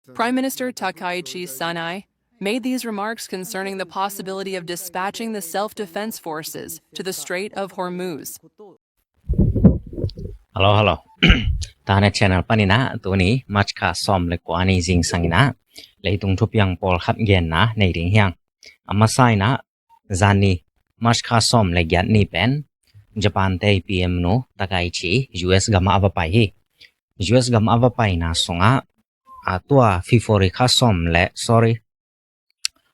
Prime Minister Takaichi Sanai made these remarks concerning the possibility of dispatching the self-defense forces to the Strait of Hormuz. Hello. Tana channel panina tuni machka som le kwani jing sangina leitung thupiang pol khat gen na nei ding hyang amasai na zani machka som le gyat ni pen Japan te PM no Takaichi US gama abapai hi US gama abapai na songa atwa fifori kha som le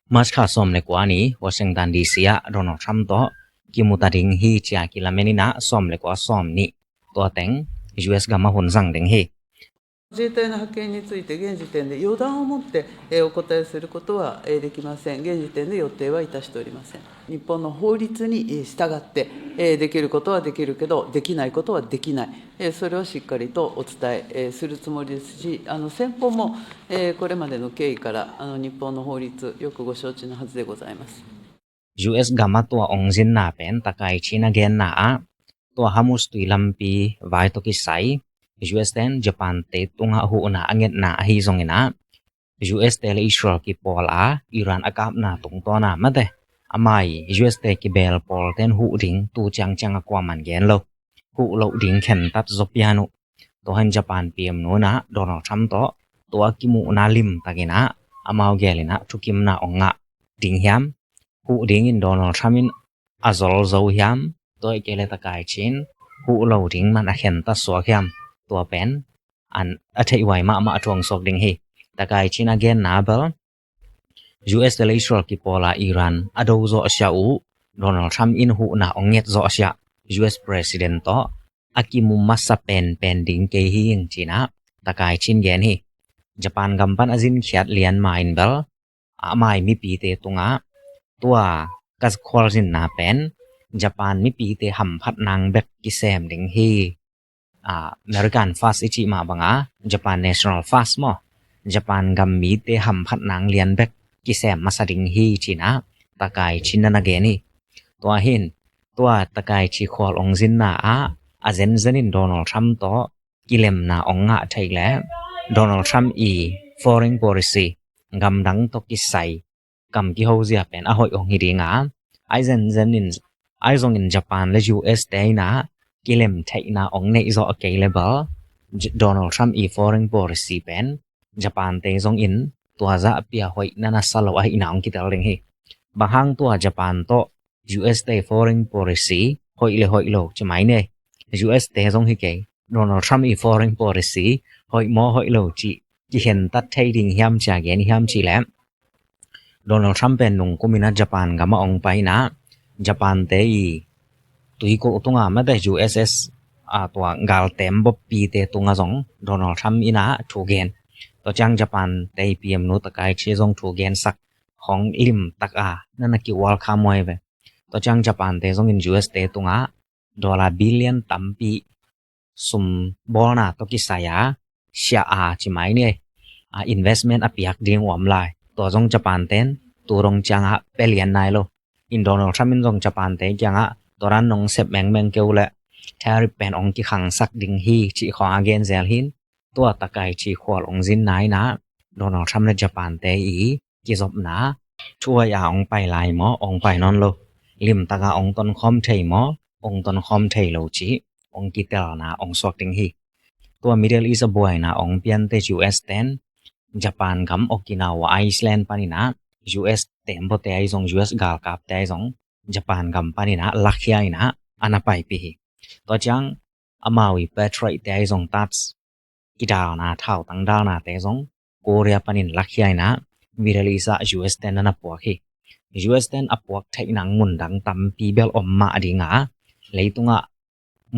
machka som le kwani Washington DC ya Donald Trump to kimutading hi chia kilamenina som le kwa som niตัวแต่ง US がまほんさんでんへ自衛隊の派遣について現時点で予断を持ってお答えすることはできません。現時点で予定はいたしておりません。日本の法律に従ってできることはできるけどできないことはできない。それをしっかりとお伝えするつもりですし、先方もこれまでの経緯から日本の法律よくご承知のはずでございます。US がまตัวองจินนาเป็นตะไกชินาเกนนาตัวฮามุสตุยลัมปีไว้ตกิไซ US เตนญี่ปุ่นเตตุงะหูนาอังเงนาฮิซงเงนา US เตเลอิสราเอลกิปอลาอิรันอากาบนาตุงตอนามาเตอมาย US เตกิเบลปอลเตนหูดิงตูจังกว่ามันเกนโลหูโลดิงเข็นตัดซอปิอานุตัวหันญี่ปุ่น PM โนนะโดนัลด์ทรัมป์ตัวกิมุนาลิมตะเกนะอมาวเกลินะทุกิมนาองะดิงยามหูดิงอินโดนัลด์ทรัมป์อินอะซอลโซยามตัวเกเลตะกายชินหูเหลาดิงมันอะเข็นตัดสวกยามตัวเป็นอันอะไทไวมาทวงสอกดิงเฮตะกายชิน again นาเบล US เตเลอิสราเอลกิปอลาอิรันอะโดโซอะชาอูโดนัลด์ทรัมป์อินหูนาองเงตโซอะชา US president ตออากิมุมัสซะเป็นดิงเกฮิงจินะตะกายชินเกนเฮญี่ปุ่นกัมปันอะจินเขียดเลียนมาอินเบลอะมายมีปีเตตุงะตัวกัสคอลจินนาเป็นJapan มีปีเตหัมพัดนางเบกกิแซมดิงเฮAmerican Fast อิจิมาบังJapan National Fast มอ Japan กัมมีเตหัมพัดนางเลียนเบกกิแซมมาสดิงเฮจินะตะกายชินนาเกนี่ตัวเห็นตัวตะกายชิคอลองจินนาอะเซนนินโดนัลด์ทรัมป์ตอกิเลมนาองะไทยแล้วโดนัลด์ทรัมป์foreign policy กัมดังตอกิไซกัมกิโฮเซียเป็นอะหอยองฮิดิงไอเซนนินAizong in Japan le US day na kilem thai na ong nei zo available Donald Trump foreign policy pen Japan te zong in tua za pia hoi na salo ai na ong kital ring he bahang tua Japan to US day foreign policy hoi lo chmai ne US te zong hi ke Donald Trump foreign policy hoi lo chi hen tat thai ding hiam cha gen hiam chi lam Donald Trump pen nung kumina Japan ga ma ong pai na Japan te tui ko tunga ma da USS tua gal tembo pi te tunga zong Donald Trump ina thugen to chang Japan te PM no ta kai che zong thugen sak hong lim tak nana ki wal kha moi ve to chang Japan te zong in US te tunga dollar billion tampi sum bona to ki saya sha chi mai ne investment apiak ding wam lai to zong Japan ten turong chang pelian nai lo in Donald Trump in zong Japan te kyanga toran nong sep meng keule tariff pen ong ki khang sak ding hi chi kho again zel hin to takai chi khol ong jin nai na Donald Trump le Japan te ki zop na chua ya ong pai lai mo ong pai non lo lim taka ong ton khom thei mo ong ton khom thei lo chi ong ki tel na ong sok ding hi to Middle East boy na ong pian te US ten Japan gam Okinawa Iceland panina US tempo te ai zong US gal kap te ai zong Japan gam panina lakhia ina anapai pi to chang amawi Patriot te ai zong tats kidal na thau tang dal na te zong Korea panin lakhia ina viralisa US ten na puak hi US ten apuak thai nang mun dang tam pi bel omma adinga leitunga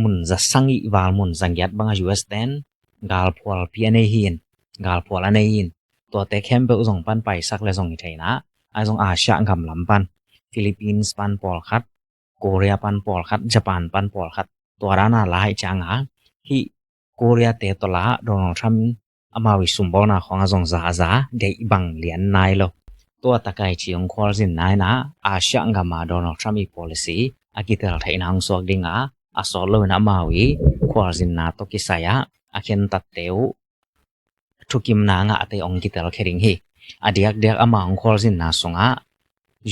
mun za sangi wal mun zangyat banga US ten gal phwal pi ane hin gal phwal ane hinตัวเตเข้มเปuzong pan pai sak le zong thai na ai zong Asia ngam lam pan Philippines pan pol khat Korea pan pol khat Japan pan pol khatตัวรานาlai chang hi Korea te tola Donald Trump amawi sumbona khong azong za dei bang lian nai loตัวตะไกchi ong khol jin nai na Asia ngama Donald Trump policy akitel thai nang sok dinga asol lo na amawi khol jin na to kisaya akhen tat teu thukim na nga ate ong kitel khering hi adiak dek ama ong khol sin na songa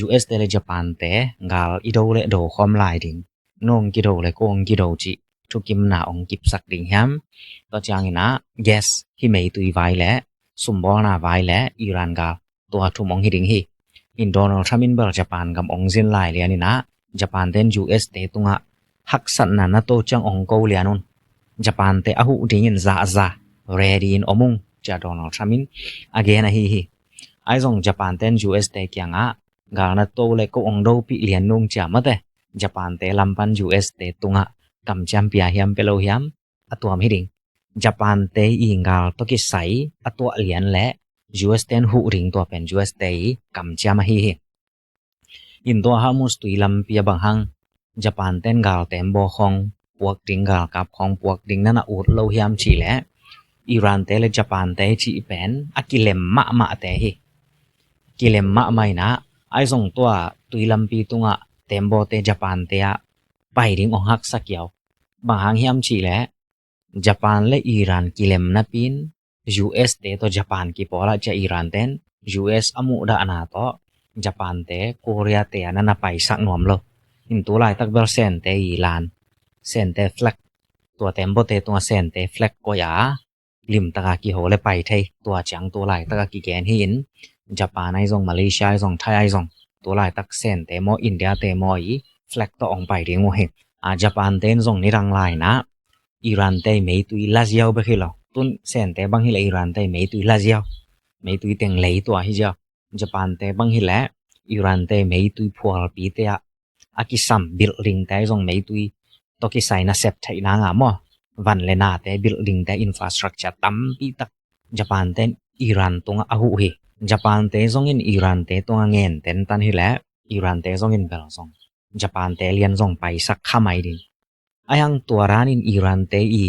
US te le Japan te ngal ido le do khom lai ding nong ki do le kong ki do chi thukim na ong kip sak ding ham to changina gas hi mei tui vai le sumbol na vai le Iran ga to thum ong hi ding hi in Donald Trump in bel Japan gam ong zin lai le ni na Japan ten US te tunga hak san na na to chang ong ko le anon Japan te ahu ding in za ready in omung cha Donald Trump in again a hi ai zong Japan ten US te kyanga ga na to le ko ong do pi lian nong cha ma te Japan te lampan US te tunga kam cham pia hiam pelo hiam atuam hi ding Japan te ingal to ki sai atwa lian le US ten hu ring to pen US te kam cham hi in to ha mus tu lam pia bang hang Japan ten gal tem bo khong puak ding gal kap khong puak ding na ut lo hiam chi le Iran te le Japan te chi pen akilem ma te hi kilem ma mai na ai zong to tuilam pi tunga tembo te Japan te a pai ding ong hak sakyao bang hang hiam chi le Japan le Iran kilem na pin US te to Japan ki pola cha Iran ten US amu da na to Japan te Korea te na pai sak nom lo in tu lai tak bel sen te Iran sen te flag ตัวเต็มบ่เตตัวเซนเตแฟลกก็ยาลิมตะกะกิโหเลยไปไทยตัวจังตัวหลายตะกะกิแกนหินญี่ปุ่นไอ้ซงมาเลเซียไอ้ซงไทยไอ้ซงตัวหลายตักเซนเตมออินเดียเตมออีแฟลกตอองไปเรงโมเฮญี่ปุ่นเตนซงนี่รังหลายนะอิหร่านเตเมตุยลาเซียวบะคิลอตุนเซนเตบังฮิเลอิหร่านเตเมตุยลาเซียวเมตุยเต็งเลยตัวฮิจาญี่ปุ่นเตบังฮิเลอิหร่านเตเมตุยพัวปีเตอะอากิซัมบิลดิงเตซงเมตุยตอกิไซนะเซปไทนางามอวันเลนาเตบิลดิงเตอินฟราสตรัคเจอร์ตัมปีตักญี่ปุ่นเตอิหร่านตงอะหูเฮญี่ปุ่นเตซงอินอิหร่านเตตงเงินเต็นตันฮิแลอิหร่านเตซงอินเบลซงญี่ปุ่นเตเลียนซงไปสักขาไมดินไอยังตัวร้านอินอิหร่านเตอี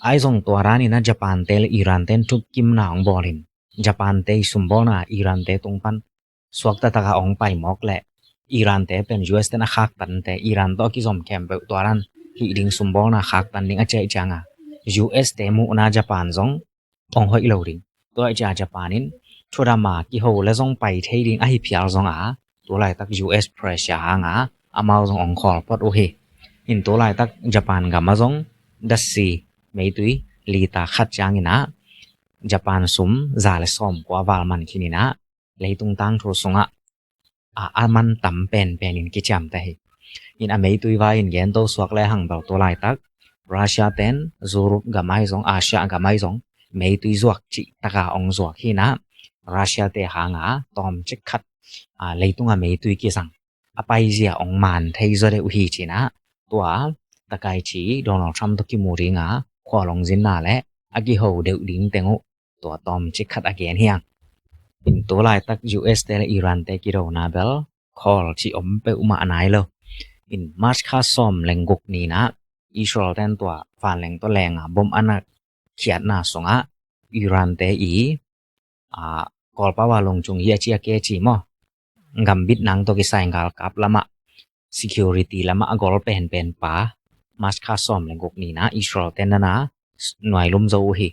ไอซงตัวร้านอินนะญี่ปุ่นเตอิหร่านเตทุกกิมนาองบอลินญี่ปุ่นเตซุมบอนาอิหร่านเตตงปันสวกตะตะกะองไปมอกแลอิหร่านเตเป็น US เตนะคักตันเตอิหร่านตอกิซอมแคมเปตัวรันฮิดิงซุมบอนาคักตันดิงอะเจจังอะ US เตมุนาญี่ปุ่นซงองหอยโลดิงตัวไอจาญี่ปุ่นินทุรามากิโหและซงไปเทดิงอะฮิพิอาลซงอะตัวไลตัก US pressure หางอะอะมาซงองคอลปอดโอเฮอินตัวไลตักญี่ปุ่นกะมาซงดัสซีเมตุยลีตาขัดจางอินะญี่ปุ่นซุมซาเลซอมกว่าวาลมันคินินะเลยตุงตังโทซงอะอามันตำเป็นอินกิจามแต่อินอเมตุยวาอินเยนโตสวกและหังเบาตัวไลตักรัสเซียเตนยูโรปกะไมซงอาเซียกะไมซงเมตุยซวกจิตะกะองซวกฮินะรัสเซียเตหางาตอมจิขัดเลยตุงอเมตุยกิสังอไปเสียองมันไทซอเดอุฮิจินะตัวตะไกจีโดนัลด์ทรัมป์ตกิมูริงาขอลงจินนาและอะกิโหเดอุดิงเตงุตัวตอมจิขัดอเกนเฮียงอินตัวไลตัก US เตและอิหร่านเตกิโรนาเบลคอลจิอมเปอุมาอันายโลอินมาร์ชคาซอมแรงกุกนี้นะอิสราเอลเตนตัวฟานแรงตัวแรงบอมอันเขียดนาสงะอิหร่านเตอีกอลปาวาลงจุงเฮียจิอาเกจิมอกำบิดนังตัวกิไซงาลกับละมะ security ละมะกอลเป็นปามาร์ชคาซอมแรงกุกนี้นะอิสราเอลเตนนะหน่วยลุมโซฮี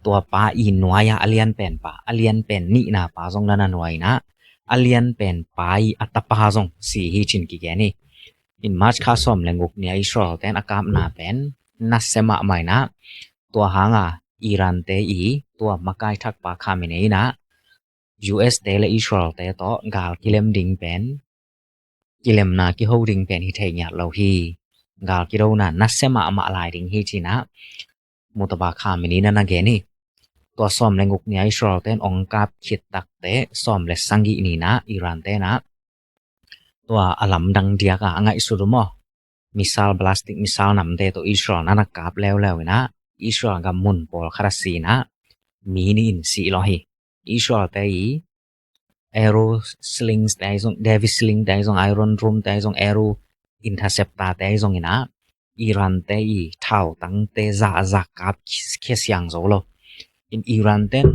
ตัวปาอีหน่วยอเลียนเป็นปาอเลียนเป็นนี่นะปาซงนาหน่วยนะอเลียนเป็นปาอีอัตปาซงสีฮีชินกิแกนี่อินมาร์ชคาซอมแรงกุกนี้อิสราเอลเตนอากามนาเป็นนัสเซมาใหม่นะตัวหางอิหร่านเตอีตัวมะกายทักปาคามิเนนะ US เตและอิสราเอลเตตอกาลกิเลมดิงเป็นกิเลมนากิโฮดิงเป็นฮิเทญะเราฮีกาลกิโรนานัสเซมามาลายดิงฮีจินะมุตบาคามินีนะนะเกนี่ตัวซ่อมแรงกุกนี้อิสราเอลเตนองกับคิดตักเตซ่อมและสังกีนี่นะอิหร่านเตนะตัวอลัมดังเดียกะงะอิสุดมอมิสไซล์บลาสติกมิสไซล์นำเตตัวอิสราเอลนะนักกับแล้วนะอิสราเอลกับมุนปอลคาราซีนะมีนี่อินสีลอฮีอิสราเอลเตอีแอโรสลิงส์เตซงเดวิสลิงเตซงไอรอนรูมเตซงแอโรอินเทอร์เซปตาเตซงนะอิหร่านเตอีเท่าตั้งเตซากับเคสยังโซโลอินอิหร่านเตน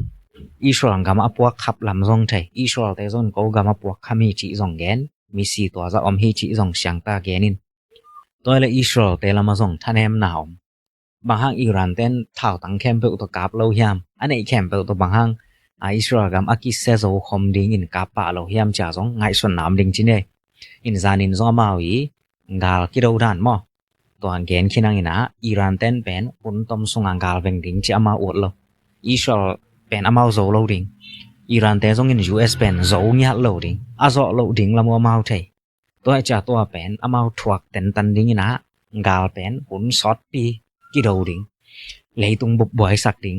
อิสราเอลกับมาพวกขับลำซงไทยอิสราเอลเตซงก็กับมาพวกขมีจิซงแกนมีสีตัวจะอมฮีจิซงเสียงตาแกนินตัวละอิสราเอลเตละมาซงท่านแฮมหนาวบางฮังอิหร่านเตนเท่าตั้งแคมเปอุตกาบเลาหยาม อันนี้แคมเปตัวบางหังอิสราเอลกำอากิเซโซคอมดิงอินกาปะโลเฮียมจ่าซงไงส่วนน้ำดิงจินเนอินซานินซอมาวีกาลกิโดดานมอตัวอันเกนคินังอินะอิรันเต้นเป็นอุนตอมซุงอังกาลเวงดิงจิอามาอวดโลอิสราเอลเป็นอามาโซโลดิงอิรันเต้ซงอิน US เป็นโซญะโลดิงอาโซโลดิงละมัวมาเทตัวจ่าตัวเป็นอามาทวักเต็นตันดิงอินะกาลเป็นอุนซอดปีกิโดดิงเลยตุงบุบบวยสักดิง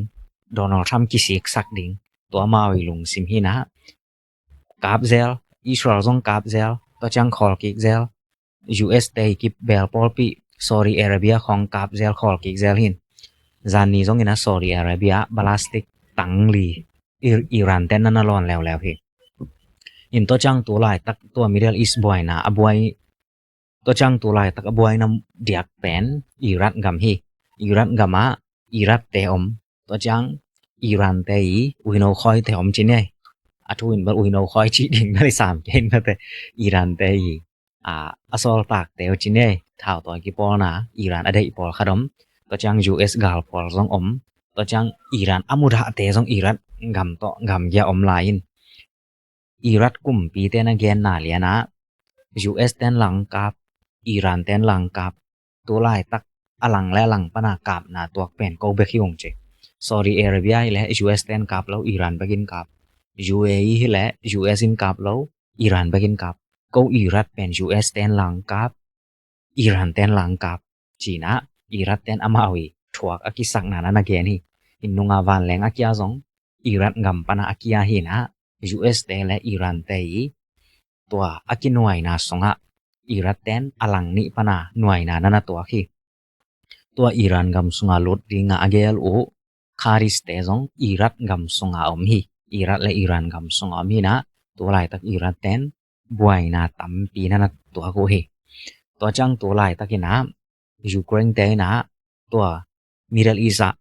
โดนัลด์ทรัมป์กิสิกสักดิงตัวมาวิลุงซิมฮีนะกาบเซลอิสราเอลซงกาบเซลตัวจังคอลกิกเซล US เตกิบเบลปอลปีซอรีอาระเบียของกาบเซลคอลกิกเซลหินจานนี้ซงอินะซอรีอาระเบียบาลาสติกตังลีอิรันเตนนันลอนแล้วเฮอินตัวจังตัวลายตักตัวมิดเดิลอีสต์บอยนะอบวยตัวจังตัวลายตักอบวยนำเดียกเป็นอิรัตกัมฮีอิรัตกัมะอิรัตเตอมตัวจังอิรันเตยอุยโนคอยเตอมจินเนอะทุอินบอุยโนคอยจิดิงได้3เกนนะแต่อิรันเตยอซอลปากเตอจินเนท้าวตัวกิปอลนะอิรันอเดอิปอลขดมตัวจัง US กาลปอลซงอมตัวจังอิรันอมุดะเตซงอิรัตกัมโตกัมยาอมไลน์อิรัตกุมปีเตนะเกนนาเลียนะ US เตนหลังกับอิรันเตนหลังกับตัวลายตักอลังและหลังปนากาบนาตัวเป็นโกเบคิงเจSaudi Arabia และ US เตนกับแล้วอิหร่านไปกินกับ UAE และ US อินกับแล้วอิหร่านไปกินกับก็อิรักเป็น US เตนหลังกับอิหร่านเตนหลังกับจีน่าอิรักเตนอามาวีทวกอากิสักนานาเกนี่อินนุงาวันแรงอากิยาซงอิรักกัมปนาอากิยาหินะ US เตนและอิหร่านเตยตัวอากิหน่วยนาสงะอิรักเตนอลังนิปนาหน่วยนานาตัวขี้ตัวอิหร่านกัมสุงาลุดดิงาอเกลอูคาริสเตซงอิรักกัมสุงาอมฮีอิรักและอิหร่านกัมสุงาอมฮีนะตัวลายตักอิรักเตนบวยนาตัมปีนาตัวกูฮีตัวจังตัวลายตักนะยูเครนเตนะตัวมิดเดิลอีสต์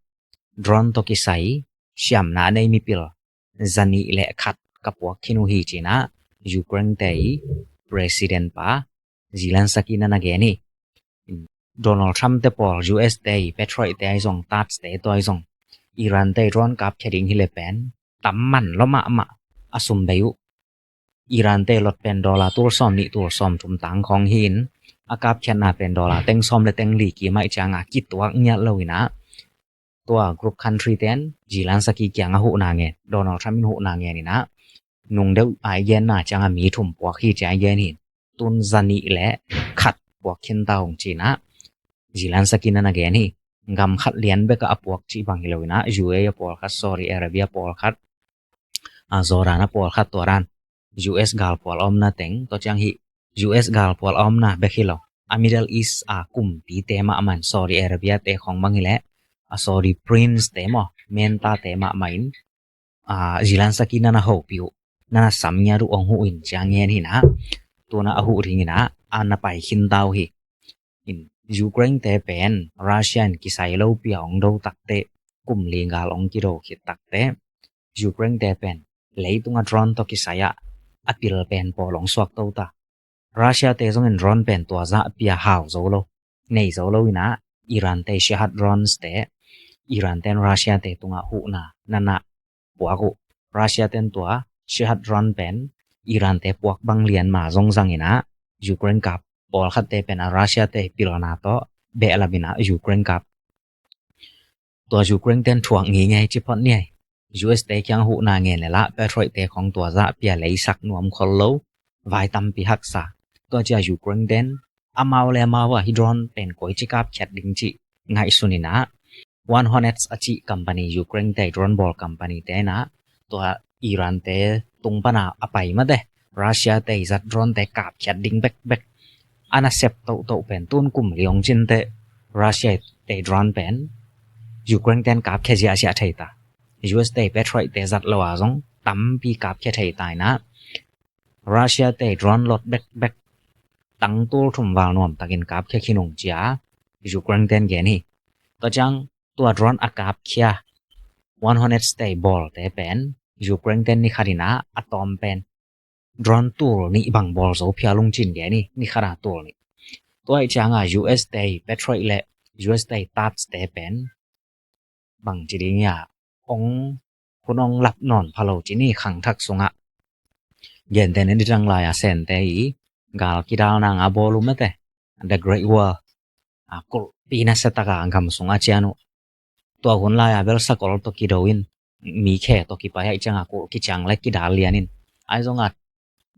ดรอนตกิไซเชียมนาในมิปิลจันนี่และขัดกับพวกคินูฮีจีนะยูเครนเตPresident pa Zelensky na nageni Donald Trump te por US te Patriot te aizong tats te to aizong Iran te ron kap khading hi le pen tamman loma ma asum bayu Iran te lot pen dollar tur som ni tur som thum tang khong hin akap khana pen dollar teng som le teng li ki mai changa kitwak nya loina tua group country ten Zelensky kyang hu na nge Donald Trump hu na nge ni naนุงเดไอเย็นน่าจังมีถุ่มปวกที่ใจเย็นหินตุนจันนี่และขัดปวกขินตาของจีนะจีลันสกินนะเกนี่กำขัดเลียนเบกอปวกจีบังฮิโลนะยูเอปอลขัดซอรีอาระเบียปอลขัดซอรานะปอลขัดตัวรัน US กาลปอลอมนะเต็งตัวจังฮิ US กาลปอลอมนะเบกฮิโลมิดเดิลอีสต์กุมปีเตมะมันซอรีอาระเบียเตของบังฮิเลซอรีพรินซ์เตมะเมนตาเตมะมินจีลันสกินนะโฮปิวna samnya ru ong huin changyen hi na to na ahu ring na ana pai khin dau hi in Ukraine te pen Russian ki sai lo piang do takte kum linga long ki ro khit takte Ukraine te pen leitunga drone to ki saya apil pen po long swak to ta Russia te zong en drone pen to za pia haw zo lo nei zo lo ina Iran te shahat drones te Iran ten Russia te tunga hu na nana wa ko Russia ten to shahat drone pen Iran te puak bang lian ma zong zang ina Ukraine kap pol khat te pen Russia te pilona to be alabina Ukraine kap to Ukraine ten thuang ngi ngai chi phot ni US te kyang hu na nge la Patriot te khong to za pia lei sak nuam khol lo vai tam pi hak sa to cha Ukraine ten amau le ma wa hydron pen koi chi kap khat ding chi ngai sunina One Hornets achi company Ukraine te drone ball company te na to Iran te tung pana apai ma de Russia te zat drone te kap khat ding bek ana sep to pen tun kum liong chin te Russia te drone pen Ukraine ten kap khe ja sia thai ta US te Patriot te zat lo a zong tam pi kap khe thai tai na Russia te drone lot bek tang tul thum wal nom takin kap khe khinong chia Ukraine ten ge ni to chang tua drone akap khia 100 te ball te pen Ukraine ten ni kharina atom pen drone tool ni bang bol zo phia lung chin ge ni khara tool ni toi changa US te Patriot le US te tats te pen bang chi ding ya องคุณองหลับนอนพะโลจินี่ขังทักสุงะเย็นแต่นิจังลายเซนแต่อีกาลกิดาวนางอบอลุมเตthe great world กุลปีนัสตะกางคำสุงะเจนุตัวคนลายเบลสกอลตกิดวินมีแค่ตกิไปให้จังกุลกิจังและกิดาเลียนินไอซงะ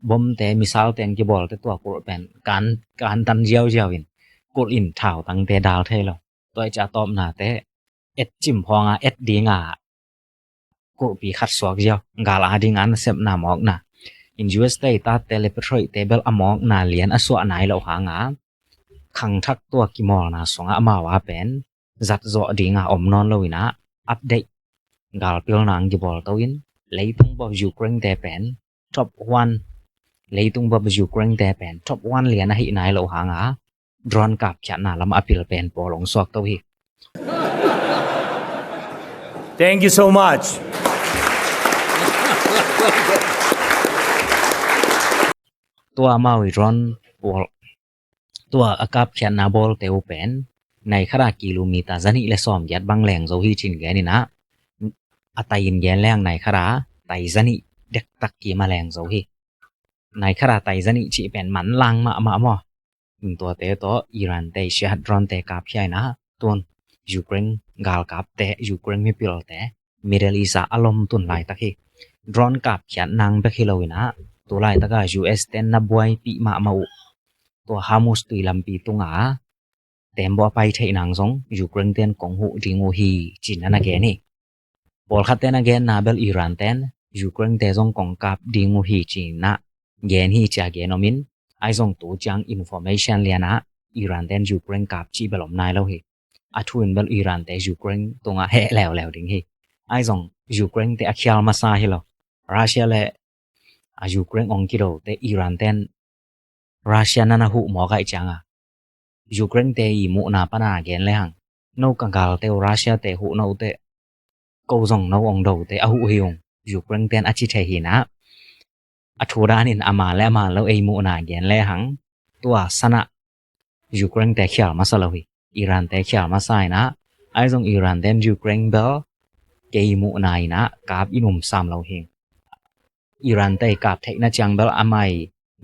บอมแต่มิซาลแต่งกิบอลแต่ตัวกุลเป็นการตันเจียวเจียวินกุลอินท่าวตั้งแต่ดาวเทลตัวจะตอบหน้าแต่เอ็ดจิมพองเอ็ดดีงากุลปีขัดสวกเจียวกาลาดิงานเซบนามอกนะin US day ta telepetroi table among na lian aswa nai lo hanga khang thak to ki mol na songa ma wa pen zat zo dinga omnon loina update gal pil nang gi bol tawin leitung bo Ukraine te pen top 1 leitung bo Ukraine te pen top 1 lian hi nai lo hanga drone kap kya na lam apil pen polong sok to hi Thank you so muchตัวมาวิรอนบอลตัวอากาศแค่นาบอลเตวเป็นในขนาดกิโลเมตรจันนี่และซ้อมยัดบังแหลงโซฮีจินแกนี่นะอัตยินแกนแรงในขนาดไตจันนี่เด็กตักกีมาแรงโซฮีในขนาดไตจันนี่จีเป็นมันลังมาตัวเตตัวอิหร่านเตเชียดรอนเตกาบใช่นะตัวยูเครนกาลกาบเตยูเครนมีพิลเตมิเดลิซาอารมณ์ตุนไหลตะคีดรอนกาบแค่นางเบคิโลวินะตัวไล่ตะกา US เต็นนับไว้ปีมาตัวฮามุสตุยลำปีตุงาเต็มบ่ไปไทยนางสงยูเครนเต็นกงหูดิงโอฮีจินนันแกนี่บอลคัดเต็นแกนนาเบลอิหร่านเต็นยูเครนเตซงกงกับดิงโอฮีจินนะแกนฮีจาแกนอมินไอซงตัวจังอินฟอร์เมชันเลียนะอิหร่านเต็นยูเครนกับจีเบลอมนายแล้วฮีอาทุนเบลอิหร่านเตยูเครนตุงาเฮแล้วดิงฮีไอซงยูเครนเตอคิลมาซาฮิโลรัสเซียและยูเครนองกิโรเตอิหร่านเต็นรัสเซียนั่นหูหมอกไอจังยูเครนเตอีมุนาปนาแกนเลยหังนกังกาลเตรัสเซียเตหูนเตกูซงนองดูเตอหูหิงยูเครนเตนอจิเทหินะอทูรานินอามาและมาแล้วเอมุนาแกนเลยหังตัวสนะยูเครนเตเขียลมาสลาวิอิหร่านเตเขียลมาไซนะไอซงอิหร่านเตนยูเครนเบลเกยมุนายนะกาบอินุมซามเราเฮงอิหร่านเตกับเทคนาจังเบลอามัย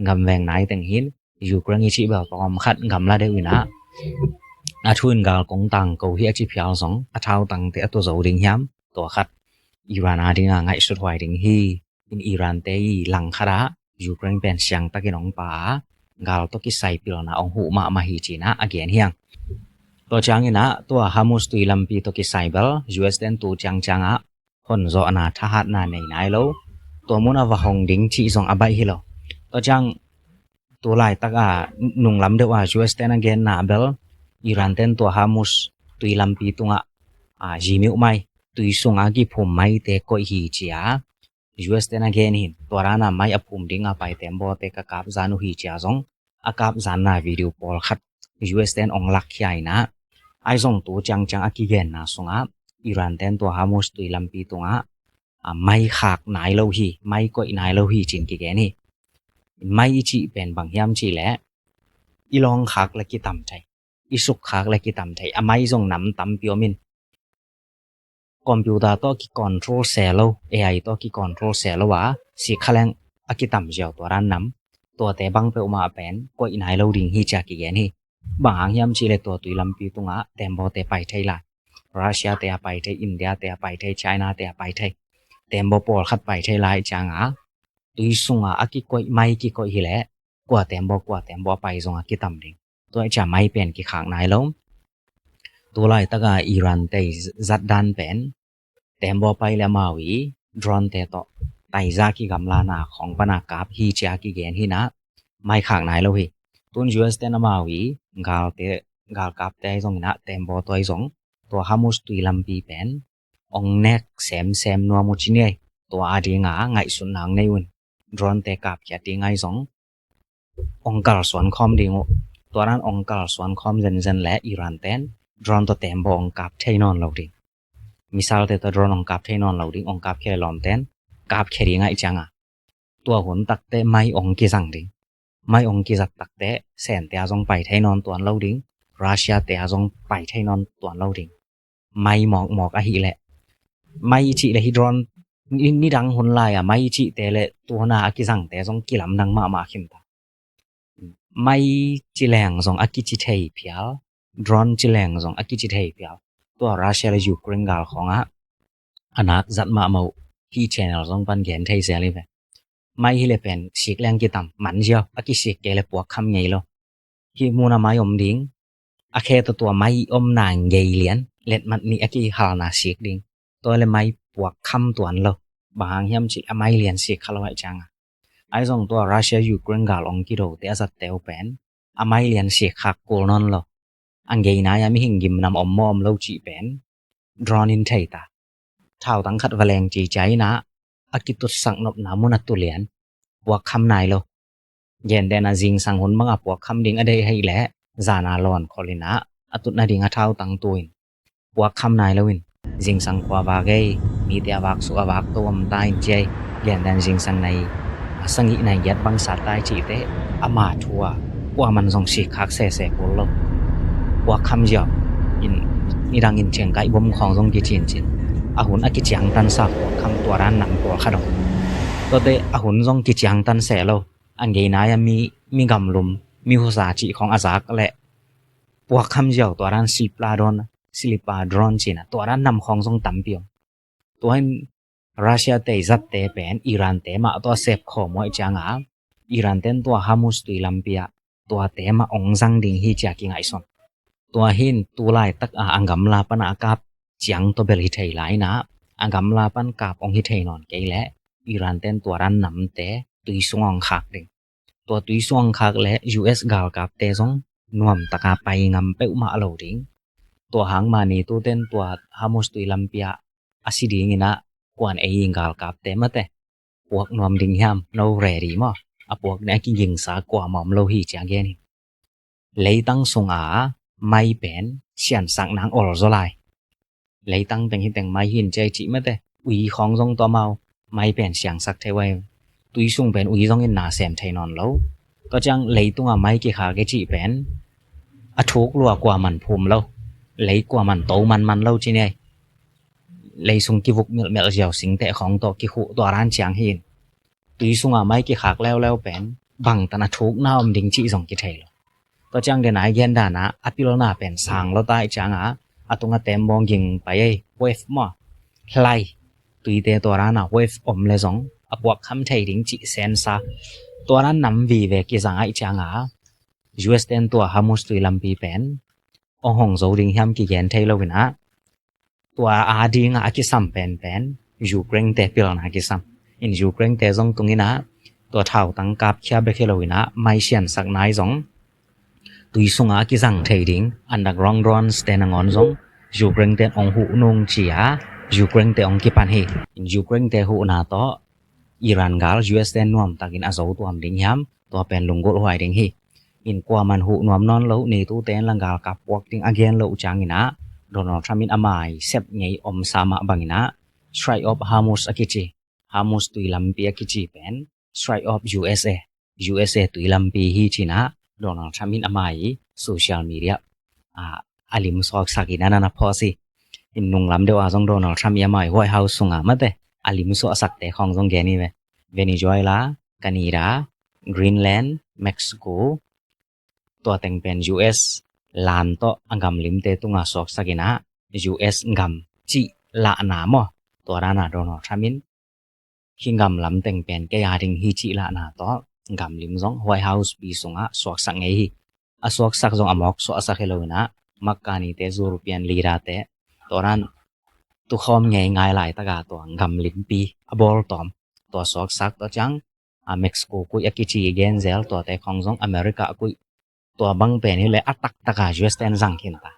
งำแวงไหนแต่งหินยูเครนชิเบลตอมขัดงำลาเดวินะอาทุนกาลกงตังกูเฮียจิเพียวสองอาเท้าตังเตอตัวโซดิงย้ำตัวขัดอิหร่านอาดิงไงสุดหวายดิงฮีอิหร่านเตยหลังครายูเครนเป็นเสียงตะกินองป่ากาลตกิใส่ปิลนาองหูมาฮีจีนะอาเกียนเฮียงตัวจังนะตัวฮามุสตุยลำปีตกิใส่เบล US เดนตัวจังคนโซอนาทหารนาในไหนโลตัวมุนาวหงดิงที่ส่งอบายฮิโลตัวจังตัวไล่ตะกานุงลำเดว่า US เดนเกนนาเบลอิหร่านเดนตัวฮามุสตุยลำปีตุงจิมิวไม่ตุยส่งอากิผมไม่เตะก็ฮีจีอา US เดนเกนหินตัวรานาไม่อภูมิดิงไปเต็มบ่เตะกะกับจานุฮีจีอาส่งอากับจานนาวิดีโอพอลขัด US เดนองลักใหญ่นะไอส่งตัวจังอากิเกนนะส่งอิหร่านเดนตัวฮามุสตุยลำปีตุงไม่ขากนายโลฮีไม่ก็นายโลฮีจินกิแกนี่ไม่จีเป็นบางยามจีแหละอีลองขากและกิตำใจอีสุกขากและกิตำใจไม่ส่งนำตำเปียวมินคอมพิวเตอร์ตัวกิคอนโทรลเซลล์ AI ตัวกิคอนโทรลเซลล์ว่าสิขลังอากิตำเจ้าตัวรันนำตัวแต่บังเปียวมาเป็นก็นายโลดิงฮีจากกิแกนี่บางยามจีเลตัวตุยลำปีตุงเต็มบ่เตไปไทยละรัสเซียเตไปไทยอินเดียเตไปไทยไชน่าเตไปไทยเต็มบ่ปอลขัดไปไทยลายจังตุยสุงอากิกอยไม่กิกอยฮิแลกว่าเต็มบ่ไปสงอากิตำดิงตัวจะไม่เป็นกิขางนายลงตัวไล่ตะกาอิหร่านเตจัดดันเป็นเต็มบ่ไปแล้วมาวิดรอนเตต่อไตซากิกำลานาของปนากาบฮีจากิเกนฮินะไม่ขางนายแล้วฮิตุน US เตนมาวิกาลกาบเตสงนะเต็มบ่ตัวสงตัวฮามุสตุยลำปีเป็นองเน็กแซมนัวมุจิเนยตัวอาดิงไงสุนนางในวันดรอนเตกับแค่ดิงไงสององกาลสวนคอมดิงตัวนั้นองกาลสวนคอมเซนและอิหร่านเต้นดรอนตัวเต็มบ่องกับเทนอนเราดิมิซาลเตตัวดรอนองกับเทนอนเราดิองกับแค่ลอมเต้นกับแค่ดิงไงจังตัวหุ่นตักเตไม่องกิสังดิไม่องกิจัดตักเตแสนเตะจงไปเทนอนตัวเราดิรัสเซียเตะจงไปเทนอนตัวเราดิไม่หมอกอหิแหละ mai chi le hidron ni dang hun lai mai chi te le tu na aki sang te song kilam nang ma khim ta mai chi leng song aki chi thei phial drone chi leng song aki chi thei phial to Russia le Ukraine gal khonga anak zat ma mau hi channel song pan gen thei se le mai hi le pen sik leng ki tam man jio aki sik ke le puak kham ngei lo hi mu na mai om ding a khe to mai om na ngei lian let mat ni aki hal na sik ding to le mai puak kham tuan lo bang hiam chi a mai lian sik khalawai chang ai song to Russia Ukraine gal ong ki ro te asat teu pen a mai lian sik khak kol non lo angei na ya mi hing gim nam om mom lo chi pen drone in thei ta thao tang khat waleng chi chai na akitut sang nop na mun atu lian puak kham nai lo yen den a jing sang hun manga puak kham ding ade hei le zana lon kholina atut na ding a thao tang tuin puak kham nai lowin jing sang kwa ba ge mi te awak su awak to am tai je yen den jing sang nai asangi nai yat bang sa tai chi te ama thua kwa man jong si khak se se ko lo puak kham jo in ni dang in cheng kai bom khong jong ki chin chin a hun a ki chiang tan sa puak kham tua ran nam ko khadong to te a hun jong ki chiang tan se lo an ge na ya mi gam lum mi hu sa chi khong azak le puak kham jo tua ran silipa drone china tua ran nam khong jong tam piom to hin Russia te zat te pen Iran te ma to sep kho moi changa Iran ten to hamus tu lampia to te ma ong jang ding hi cha ki ngai son to hin tu lai tak a angam la pan akap chiang to bel hi thei lai na angam la pan kap ong hi thei non ke le Iran ten to ran nam te tui song khak ding to tui song khak le US gal kap te jong nuam taka pai ngam pe ma lo ding to hang ma ni tu ten to hamus tu lampia asiding ina kwan ei gal kap te mate puak nuam ding ham no ready mo a puak na ki jing sa kwa mom lo hi cha gen ni leitang sunga mai pen sian sang nang ol zo lai leitang teng hi teng mai hin chai chi mate ui khong jong to mau mai pen siang sak thai wai tui sung pen ui jong in na sem thai non lo to chang leitunga mai ki kha ke chi pen a thuk lua kwa man phum lo lei kwa man to man lo chi nei lei sung ki vuk mel jaw sing te khong to ki khu to ran chiang hin tui sunga mai ki khak leo pen bang tana thuk na om ding chi jong ki thai lo to chang de nai gen da na apil na pen sang lo tai chang a atunga tem bong ging pai ei wave mo hlai tui te to ran na wave om le jong apwak kham thai ding chi sen sa to ran nam vi ve ki jang ai chang a US ten to hamus tui lampi pen ong hong zo ding ham ki gen thai lo wina to a ding a ki sam pen Ukraine te pil na ki sam in Ukraine te jong tungina to thau tang kap khya be khelowina mai sian sak nai jong tui sunga ki jang thei ding underground drones ten angon jong Ukraine te ong hu nong chia Ukraine te ong ki pan he in Ukraine te hu na to Iran gal US ten nuam takin azo to am ding yam to pen lungol hwai ding hi in kwa man hu nuam non lo ni tu ten langal kap wak ding again lo changina Donald Trump in amai sep ngei om sama bangina strike of Hamas akichi Hamas tuilampi akichi pen strike of USA tuilampi hi china Donald Trump in amai social media alim sok sakina na phosi in nunglam dewa jong Donald Trump amai White House sunga mate alim so sakte khong jong geni ve Venezuela Canada Greenland Mexico to teng pen US lan to angam limte tunga sok sakina US ngam chi la na mo to rana Donald Trump in hingam lam teng pen ke ya ding hi chi la na to ngam lim jong White House bi sunga sok sak ngei hi a sok sak jong amok so asa khelona makani te European lira te toran tu khom ngei ngai lai ta ga to ngam lim pi abol tom to sok sak to chang a Mexico ku yakichi gen zel to te khong jong America ku to bang pen hi le atak taka US ten jang kin ta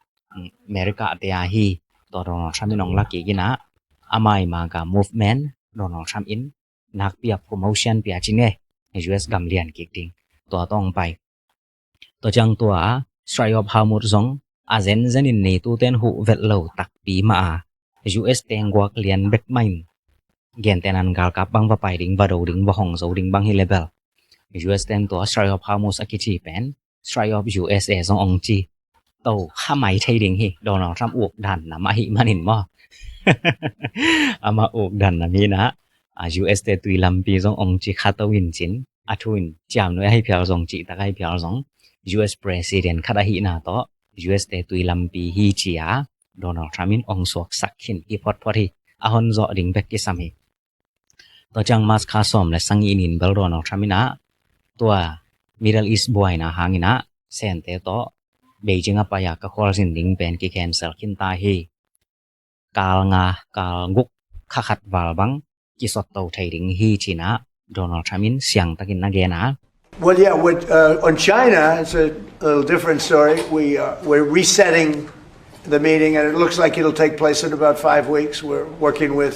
America te a hi to Donald Trump nong la ki gina amai ma ka movement Donald Trump in nak pia promotion pia chine US gam lian ki ting to tong pai to chang to a strike of Hamas jong a zen in ne tu ten hu vet lo tak pi ma US teng gwak lian bek main gen tenan gal kap bang va pai ding va do ding va hong zo ding bang hi level US ten to strike of Hamas akichi pen strike of USA jong ong chi โตข้าไหมไทยดิงฮิโดนัลด์ทรัมป์อวกดันนะมาหิมันเห็นบ่ อามาอวกดันนะมีนะUS เตตุยลำปีซององจิคาตวินจินอะทุนจามน้อยให้เพียวซองจิตะไคเพียวซอง US President คาดาหินาโต US เตตุยลำปีฮีจิอาโดนัลด์ทรัมป์องสวกสักขินอีพอดพอดีอะฮอนซอดิงเบกกิซัมฮิตอจังมาสคาซอมและสังอินินเบลโดนัลด์ทรัมป์นะตัว Middle East boy นะหางินะเซนเตโตBeijing apa ya ka khol sin ding pen ki cancel kin ta hi kal nga kal nguk khakhat wal bang ki sot to thai ding hi china Donald Trump in siang takin na ge na Well, yeah, on China, it's a little different story. We're resetting the meeting, and it looks like it'll take place in about 5 weeks. We're working with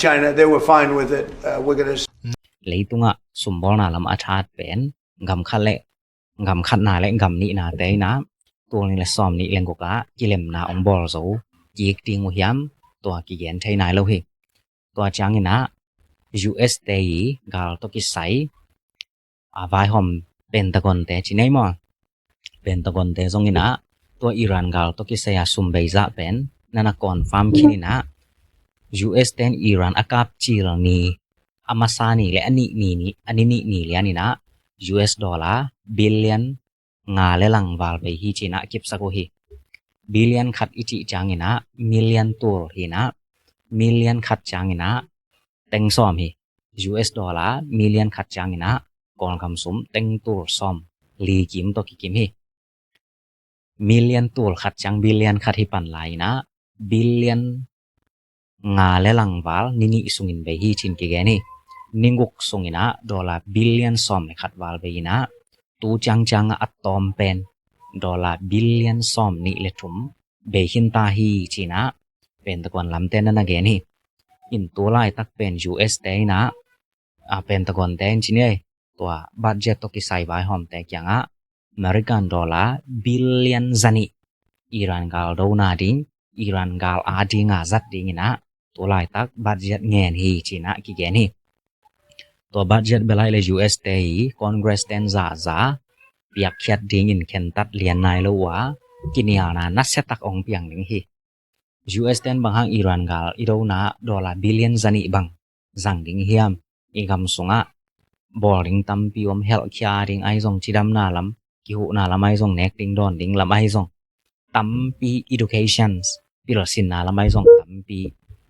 China. They were fine with it. We're going to... Leitunga sumbol na lam achat pen gam khale gam khat na le gam ni na te naตัวนี่ละซ้อมนี่เลงกกะกิเลมนาองบอลโซจีกติงหิมตัวกิเยนไทนายโลหิตัวจังนะ US เตยกาลตกิไสวายหอมเป็นตะกอนเตจิไนมอเป็นตะกอนเตซงนี่นะตัวอิหร่านกาลตกิไสยาซุมเบซะเป็นนันกอนฟาร์มคินี่นะ US เตนอิหร่านอากาบจีรนีอามาซานี่และอันนี้นี่เลยนี่นะ US ดอลลาร์บิลเลียนงาเลลังวาลไปฮีจินะกิบสักโอฮีบิลเลียนขัดอิจิจางนะมิลเลียนตัวฮีนะมิลเลียนขัดจางนะเต็งซ้อมฮี US ดอลลาร์มิลเลียนขัดจางนะก่อนคำสุมเต็งตัวซ้อมลีกิมตอกิกิมฮีมิลเลียนตัวขัดจางบิลเลียนขัดฮิปันไลนะบิลเลียนงาเลลังวาลนิสุงินไปฮีจินกิเกนี่นิงกุกสุงินะดอลลาร์บิลเลียนซ้อมขัดวาลไปฮีนะตูจังอะตอมเป็นดอลลาร์บิลเลียนซอมนี่เลทุมเบหินตาฮีจีนะเป็นตะกอนลำเต้นนั่นเกนี่อินตัวไล่ตักเป็น US เตนะเป็นตะกอนเต้นจีเนี่ยตัวบัดเจ็ตตกิไซไว้หอมแต่ยังอเมริกันดอลลาร์บิลเลียนซานิอิหร่านกาลโดนาดิงอิหร่านกาลอาดิงอาซัดดิงนะตัวไล่ตักบัดเจ็ตเงินฮีจีนะกิเกนี่ตัวบัดเจ็ตเบลายเลย US เตยคอนเกรสเตนซาเปียกเขียดดิงอินเข็นตัดเลียนนายแล้ววะกินยานานัดเซตักองเปียงดิงฮี US เตนบางหางอิหร่านกาลอิโรนาดอลลาร์บิลเลียนซานิบังจังดิงเฮียมอีกำสงะบอลดิงตัมปีอมเฮลคิอาดิงไอซงจิดัมนาลัมกิหุนาลัมไอซงเน็กดิงดอนดิงลัมไอซงตัมปี educations ปิรสินนาลัมไอซงตัมปี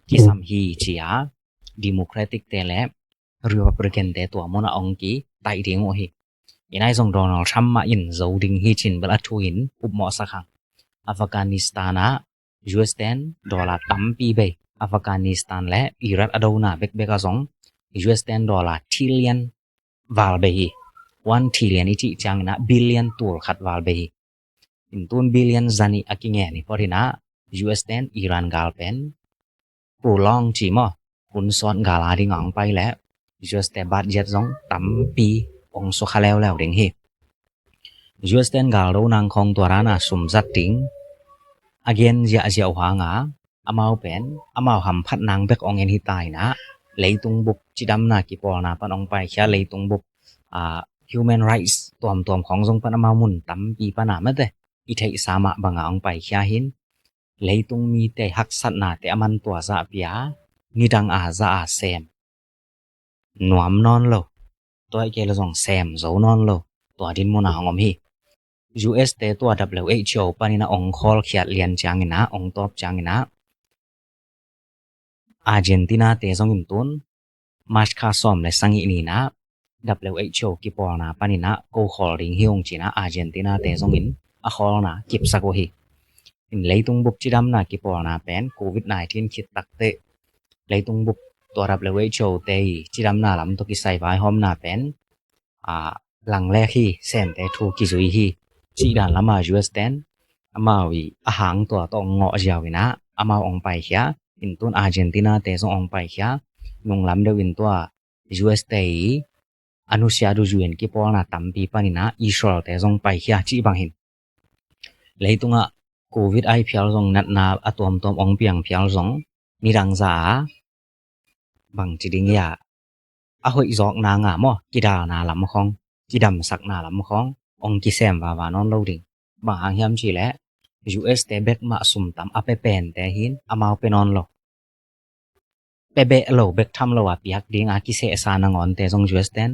กิซัมฮีจีอาดิโมแครติกเตเลRepublican แต่ตัวมนะองกีไตดิงโอฮีอินไอซงโดนัลด์ทรัมป์มาอินโซดิงฮีจินเบลาทูอินอุบหมอสักครั้งอัฟกานิสถาน US เตนดอลลาร์ตัมปีเบอัฟกานิสถานและอิรักอโดนาเบกเบกาซง US เตนดอลลาร์ทิลเลียนวาลเบฮี1 trillion อิจิจังนะบิลเลียนตัวขัดวาลเบฮีอินตุนบิลเลียนซานิอากิเงนี่พอดีนะ US เตนอิรันกาลเป็นปูลองจีมอคุณซ้อนกาลาดิงองไปแล้ว US เตบัดเจ็ตซงตัมปีองสุขแล้วดิงฮี US เตนกาลโดนังคงตัวรานาสุมจัดดิงagain เจียหางาอามาวเป็นอามาวหำพัดนางเบกองเงินฮิตายนะเลยตุงบุกจิดำนากิปอนาปนองไปแค่เลยตุงบุกhuman rights ตัวของทรงปนอามาวมุนตัมปีปนาไม่ได้อิเทสามะบางองไปแค่หินเลยตุงมีแต่หักสัตนาแต่อมันตัวซาเปียนิดังอาซาเซมหนวมนอนโลตัวไอเกลซองแซมโซนอนโลตัวดินมุนาของอมฮี US เตตัว WHO ปานินาองคอลเขียดเลียนจางนะองตอบจางนะอาร์เจนตินาเตซองอินตุนมาชคาซอมและสังอินีนะ WHO กิปอนาปานินะโกคอลริงฮิองจีนะอาร์เจนตินาเตซองอินอะคอลนะกิบสักโอฮีอินเลยตุงบุกจิดำนะกิปอนาเป็นโควิด-19 คิดตักเตเลยตุงบุกตัว WHO เตจิดำนาลำตกิไซไว้หอมนาเป็นหลังแรกฮีเซนเตทูกิซุยฮีจีดานละมา US เตนอามาวีอาหางตัวต้องเงาะยาวินะอามาองไปเขียอินตุนอาร์เจนตินาเตซององไปเขียนุงลำเดวินตัว US เตอนุเซียดูจุนกิปอนาตัมปีปานินะอิสราเอลเตซองไปเขียจีบังหินเลยตุงะโควิดไอพิอลซองนัดนาอะตอมองเปียงพิอลซองนิรังซาบังจิดิงยาอะหอยซอกนางามอกิดานาลำของจิดำสักนาลำขององกิแซมวานอนโลดิง บางยามจีแหละ US แต่เบกมาสุมตำอะไปเป็นแต่หินอะมาไปนอนโลไปเบะโลเบกทำโลว่าเปียกดิงอากิเสสานางอนแต่จง US แตน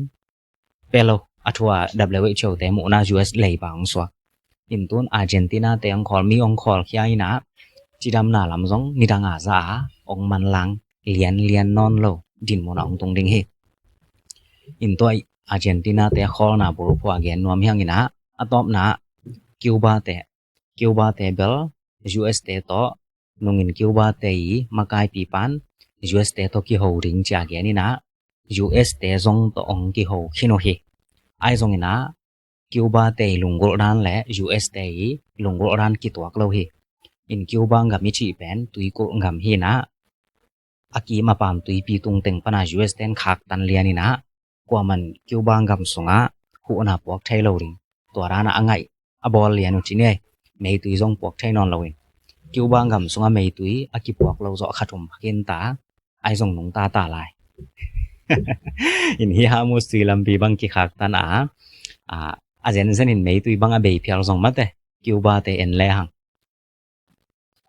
เปโลอะทัว WHO แต่หมู่นา US เลยบางสวอินตุนอาร์เจนตินาแต่องคอลมีองคอลขี้ายนะจิดำนาลำจงนิดังอาซาองมันลังเลียนนอนโลดินมนาองตรงดิงเฮอินตัวอาร์เจนตินาแต่คอลนาบุรุพวาเกนนวมเฮียงอินะอะตอบนะคิวบาแต่เบล US แต่ตอนุงินคิวบาแต่อีมากายปีปัน US แต่ตอกิโหริงจาเกนินะ US แต่จงตอองกิโหคิโนเฮไอจงอินะคิวบาแต่ลุงกอรันและ US แต่อีลุงกอรันกิตวกโลเฮอินคิวบางกับมิจิเป็นตุยโกงามเฮนะอากีมาปามตุยปีตุงเต็งปนา US แตนคักตันเลียนินะกว่ามันคิวบางกับสงะหูนาปวกไทโลริงตัวรานะอังไงอบอลเลียนุจิเนเมตุยจงปวกไทนอนโลวินคิวบางกับสงะเมตุยอากิปวกโลจะขัดมเกินตาไอจงหนุงตาลายอินฮิฮามุสติลัมปีบังกิคักตันอาเจนเซนินเมตุยบังอเบยเพียลจงมาเตคิวบาเตเอ็นเลหัง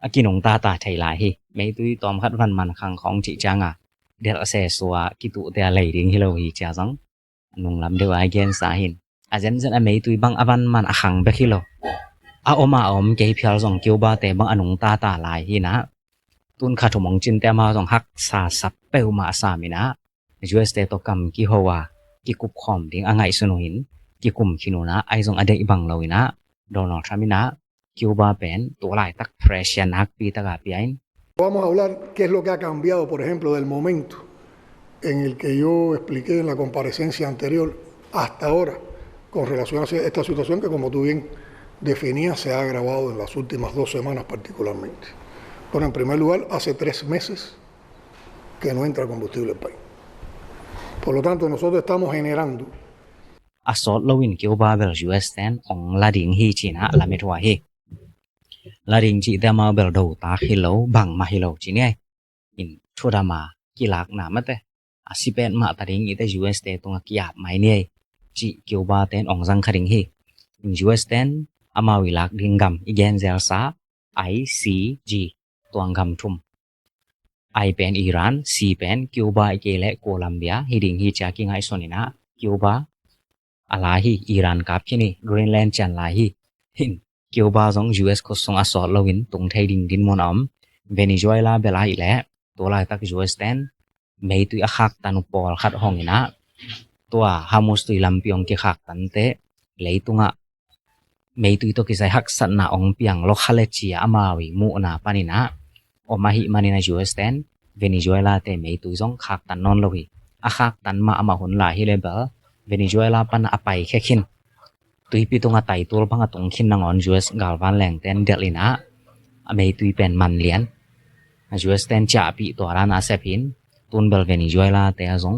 อากิหนุงตาไทยลายฮิเมตุยตอมคัดวันมันคังของจิจังเดลเซสัวกิตุเตอะไรดิงฮิโลฮิจาซังนุงลำเดวไอเกนสาหินอาเจนเซนอเมตุยบังอวันมันอคังเบคิโลอาอมาอมเกยเพียลจงคิวบาเตบังอนุงตาลายฮินะตุนขัดมองจินเตมาจงฮักซาสับเปลมาสามินะUS เตตกำกิโฮวากิกุบคอมดิงอังไงสนุหินกิกุมคินุนะไอจงอเดอิบังโลวินะโดนัลด์ทรัมป์นะคิวบาเป็นตัวหลายตักเพรสเซียนักปีตะกาปีอิน Vamos a hablar qué es lo que ha cambiado, por ejemplo, del momento en el que yo expliqué en la comparecencia anterior hasta ahora con relación a esta situación que, como tú bien definías, se ha agravado en las últimas 2 semanas particularmente. Bueno, en primer lugar, hace 3 meses que no entra combustible al país. Por lo tanto, nosotros estamos generando อสอดลวินคิวบาเบล US แตนองลาดิงฮีจีนะลาเมทัวเฮลาดิงจีเตมาเบลโดตาฮิโลบังมาฮิโลจีเนี่ยอินทัวดามากิลักนามะเตอาสิเป็นมาตาดิงอีเต US เตตงกิยาบไม่เนี่ยจีคิวบาแตนองซังคดิงเฮอิน US แตนอามาวิลักดิงกัมอีเกนเซลซา ICG ตัวงกัมทุมไอเป็นอิหร่าน C เป็นคิวบาเกและโคลัมเบียฮิดิงฮีจากิงไฮโซนินะคิวบาอะไรฮิอิหร่านกับที่นี่กรีนแลนด์จันลาฮิหินคิวบาจง US ก็ส่งอสอดลวินตรงไทยดินมอนอมเวเนซุเอลาเบลาอีแหละตัวลายตัก US แตนเมตุยคักตันุปอลขัดห้องอินะตัวฮามุสตุยลำปีองกิคักตันเตเลยตุงะเมตุยตกิใส่ฮักสันนาองเปียงโลคาเลจีอามาวิมูนาปานินะอมาหิมานินะ US แตนเวเนซุเอลาเตเมตุยจงคักตันนอนลวิอาคักตันมาอามาหุนลาฮิเลเบลเวเนซุเอลาปันอไปแค่คินตุยปีตงะไตตัวบังตงคินนางอน US กาลวันแหลงแตนเดลินะอเมตุยเป็นมันเลียน US แตนจ่าปีตัวรานาเซพินตุนเบลเวเนซุเอลาเตจง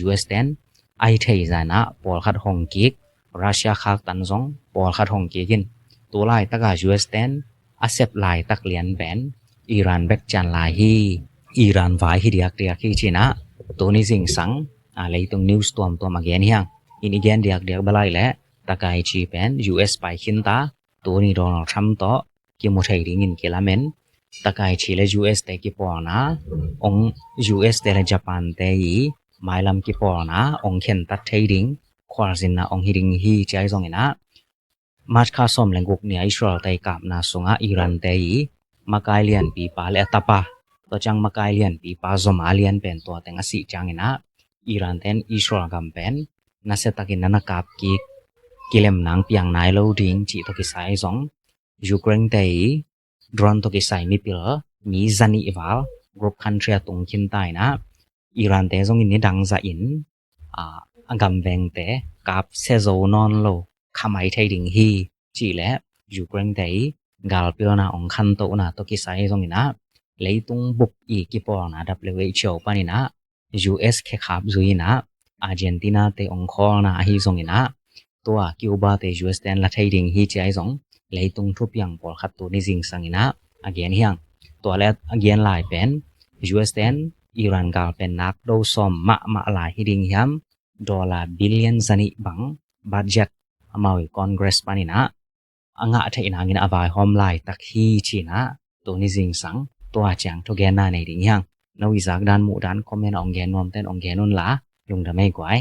US แตนไอเทยานะปอลขัดฮองกิกรัสเซียคักตันจงปอลขัดฮองกิกินตัวลายตัก US แตนอาเซปลายตักเลียนแบนอิหร่านเบกจันลายฮีอิหร่านไวฮิเดียกฮีจีนะตัวนี้สิงสังอะไรตรงนิวส์ตัวมาเกนเฮียงอินอีเกนเดียกบลายแหละตะกายจีเป็น US ไปขินตาตัวนี้โดนัลด์ทรัมป์ต่อกิมุไทยริงินกิลาเมนตะกายจีเล US เตกิปอนะอง US เตเลญี่ปุ่นเตยีไมลัมกิปอนะองเข็นตัดไทยริงควาซินนะองฮิริงฮีใจซองอินะมาดคาซอมเลงกุกเนี่ยอิสราเอลไตกับนาสงะอิหร่านเตยีมากายเลียนปีปาเลตาปาตัวจังมากายเลียนปีปาซอมาเลียนเป็นตัวแต่งสิจังอินะอิหร่านเตนอิสราเอลกัมเป็นนาเซตักินนันกับกิเลมนางเปียงนายโลดิงจิตกิไซซองยูเครนเตยดรอนตกิไซมีปิลมีซันีวาลกรุ๊ปคันทรีตรงคินไตนะอิหร่านเตซองอินนี่ดังจะอินอังกัมเวงเตกับเซโซนอนโลขมายไทยดิงฮีจีและยูเครนเตยกาลปิลนาองคันโตนะตกิไซซองอินะเลยตุงบุกอีกิปอนะ WHO ปานินะ US เคขับซุยนะอาร์เจนตินาเตองคอนะฮีซองอินะตัวคิวบาเต US แตนละไทยดิงฮีใจซองเลยตุงทุบยังปอลขัดตัวนี้สิงสังอินะอเกียนเฮียงตัวและอเกียนลายเป็น US แตนอิหร่านกาลเป็นนักโดซอมมาลายฮิดิงฮิมดอลลาร์บิลเลียนซันิบังบัดเจ็ตมาวิคอนเกรสปานินะ anga atha inangin avai hom lai takhi china to ni jing sang to chang to gen na nei ding yang nawi zak dan mu dan comment ong gen nom ten ong gen non la yung da mai kwai